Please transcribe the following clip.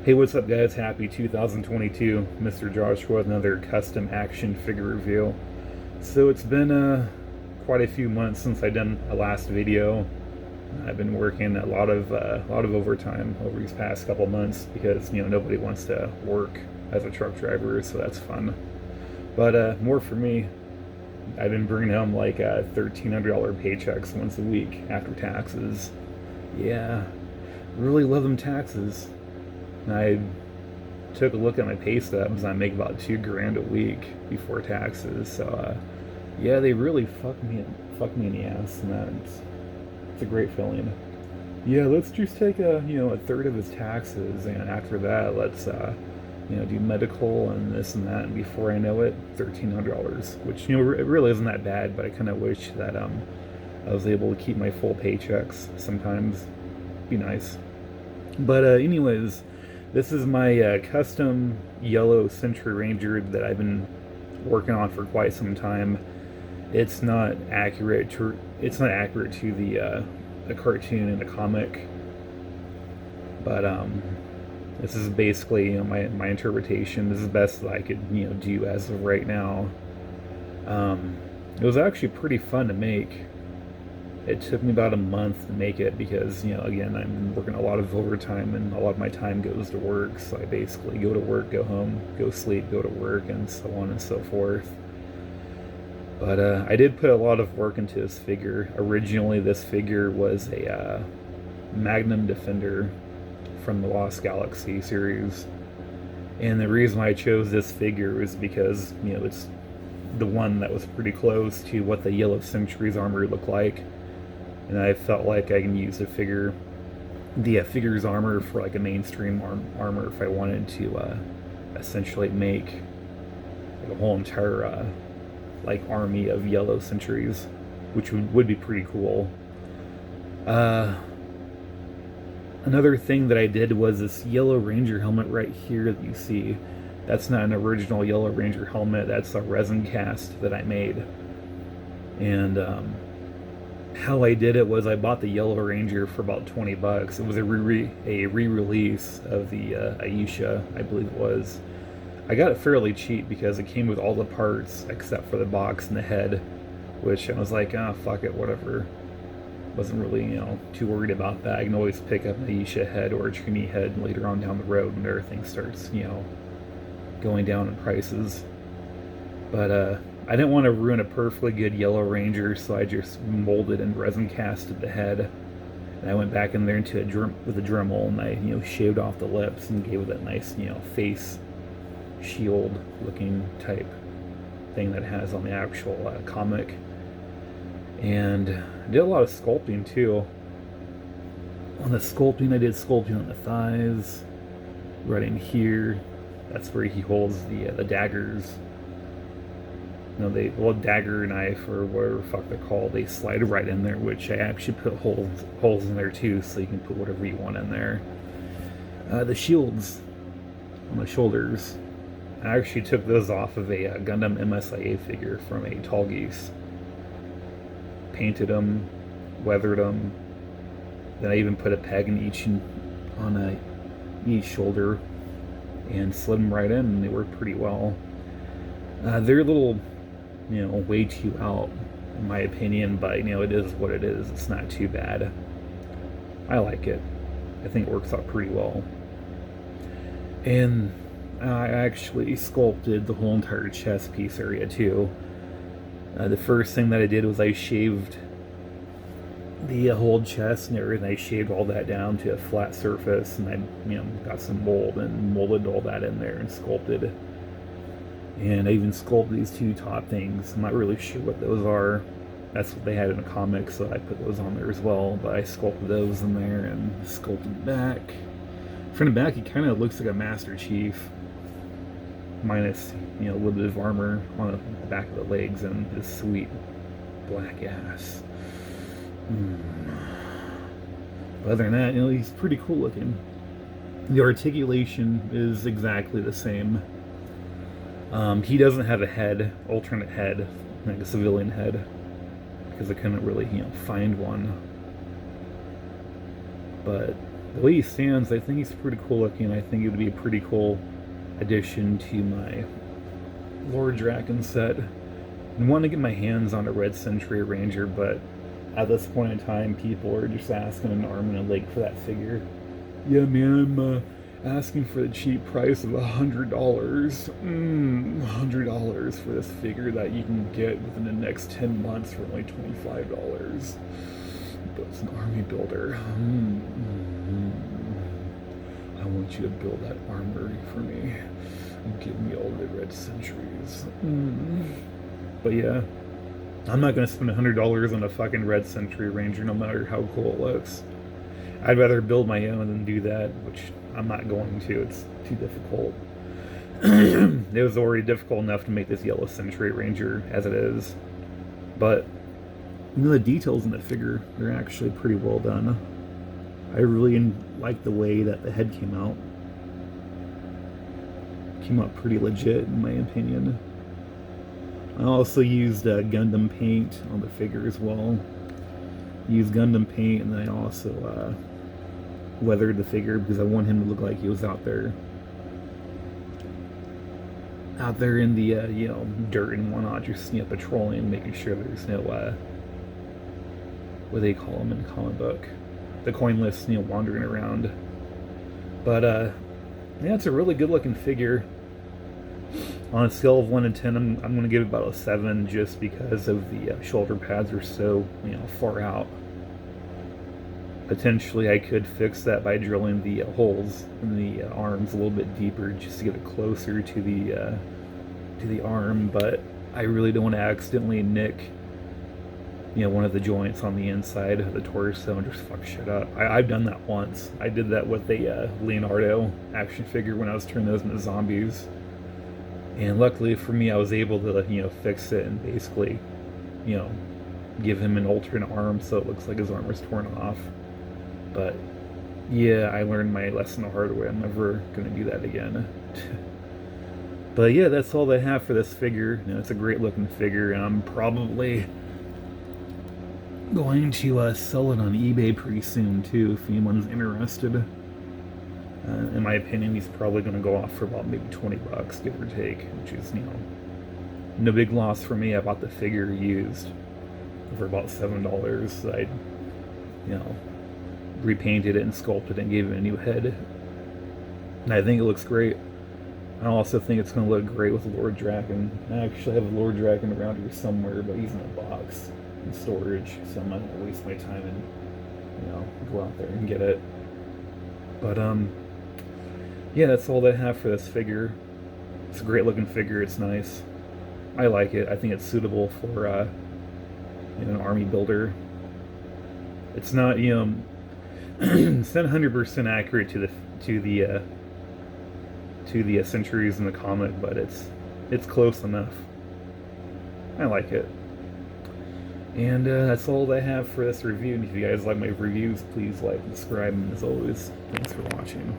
Hey, what's up, guys? Happy 2022. Mr. Joshua with another custom action figure review. So it's been quite a few months since I done a last video. I've been working a lot of overtime over these past couple months because nobody wants to work as a truck driver, so that's fun. But more for me, I've been bringing home like $1,300 paychecks once a week after taxes. Yeah, really love them taxes. I took a look at my pay stubs. I make about $2,000 a week before taxes. So, yeah, they really fuck me in the ass, and it's a great feeling. Yeah, let's just take a third of his taxes, and after that, let's do medical and this and that. And before I know it, $1,300, which it really isn't that bad. But I kind of wish that I was able to keep my full paychecks sometimes. Be nice. But anyways. This is my custom yellow Sentry Ranger that I've been working on for quite some time. It's not accurate to the cartoon and the comic, but this is basically my interpretation. This is the best that I could do as of right now. It was actually pretty fun to make. It took me about a month to make it because, again, I'm working a lot of overtime and a lot of my time goes to work. So I basically go to work, go home, go sleep, go to work, and so on and so forth. But I did put a lot of work into this figure. Originally, this figure was a Magnum Defender from the Lost Galaxy series. And the reason why I chose this figure is because, it's the one that was pretty close to what the Yellow Sentry's armor looked like. And I felt like I can use the figure's armor for like a mainstream armor if I wanted to essentially make like a whole entire like army of yellow sentries, which would be pretty cool. Another thing that I did was this Yellow Ranger helmet right here that you see. That's not an original Yellow Ranger helmet. That's a resin cast that I made. And how I did it was I bought the Yellow Ranger for about $20. It was a re-release of the Aisha, I believe it was. I got it fairly cheap because it came with all the parts except for the box and the head, which I was like, fuck it, whatever. Wasn't really, too worried about that. I can always pick up an Aisha head or a Trini head later on down the road when everything starts, going down in prices. But I didn't want to ruin a perfectly good Yellow Ranger, so I just molded and resin casted the head. And I went back in there into with a Dremel, and I shaved off the lips and gave it that nice face shield looking type thing that it has on the actual comic. And I did a lot of sculpting too. On the sculpting, I did sculpting on the thighs, right in here. That's where he holds the daggers. Dagger knife or whatever the fuck they're called, they slide right in there, which I actually put holes in there too, so you can put whatever you want in there. The shields on the shoulders, I actually took those off of a Gundam MSIA figure from a Tall Geese. Painted them, weathered them, then I even put a peg in each shoulder and slid them right in, and they worked pretty well. They're a little way too out, in my opinion, but it is what it is. It's not too bad. I like it. I think it works out pretty well. And I actually sculpted the whole entire chest piece area too. The first thing that I did was I shaved the whole chest and everything. I shaved all that down to a flat surface, and I got some mold and molded all that in there and sculpted. And I even sculpted these two top things. I'm not really sure what those are. That's what they had in the comic, so I put those on there as well. But I sculpted those in there and sculpted the back. From the back, he kind of looks like a Master Chief, minus a little bit of armor on the back of the legs and his sweet black ass. But other than that, he's pretty cool looking. The articulation is exactly the same. He doesn't have a head, alternate head, like a civilian head, because I couldn't really, find one. But the way he stands, I think he's pretty cool looking. I think it would be a pretty cool addition to my Lord Draken set. I want to get my hands on a red Sentry Ranger, but at this point in time, people are just asking an arm and a leg for that figure. Yeah, man, I'm asking for the cheap price of $100. $100 for this figure that you can get within the next 10 months for only $25. But it's an army builder. I want you to build that armory for me and give me all the red sentries. But yeah, I'm not going to spend $100 on a fucking red Sentry Ranger no matter how cool it looks. I'd rather build my own than do that, which I'm not going to. It's too difficult. It was already difficult enough to make this yellow Sentry Ranger as it is. But, you know, the details in the figure, they're actually pretty well done. I really like the way that the head came out. Came out pretty legit, in my opinion. I also used Gundam paint on the figure as well. Used Gundam paint, and then I also weathered the figure because I want him to look like he was out there in the you know, dirt and whatnot, just, you know, patrolling, making sure there's no what do they call them in the comic book, the coinless, you know, wandering around. But yeah, it's a really good looking figure. On a scale of 1 to 10, I'm going to give it about a 7, just because of the shoulder pads are so, you know, far out. Potentially, I could fix that by drilling the holes in the arms a little bit deeper, just to get it closer to the arm. But I really don't want to accidentally nick, you know, one of the joints on the inside of the torso and just fuck shit up. I've done that once. I did that with a Leonardo action figure when I was turning those into zombies. And luckily for me, I was able to, you know, fix it and basically, you know, give him an alternate arm so it looks like his arm was torn off. But yeah, I learned my lesson the hard way. I'm never going to do that again. But yeah, that's all I have for this figure. You know, it's a great looking figure, and I'm probably going to sell it on eBay pretty soon too, if anyone's interested. In my opinion, he's probably going to go off for about maybe $20, give or take, which is, you know, no big loss for me. I bought the figure used for about $7. I, you know, repainted it and sculpted it and gave it a new head. And I think it looks great. I also think it's going to look great with Lord Draken. I actually have a Lord Draken around here somewhere, but he's in a box in storage, so I'm not going to waste my time and, you know, go out there and get it. But, yeah, that's all that I have for this figure. It's a great looking figure. It's nice. I like it. I think it's suitable for you know, an army builder. It's not, you know, it's not 100% accurate to the centuries in the comic, but it's close enough. I like it. And that's all I have for this review. And if you guys like my reviews, please like and subscribe. And as always, thanks for watching.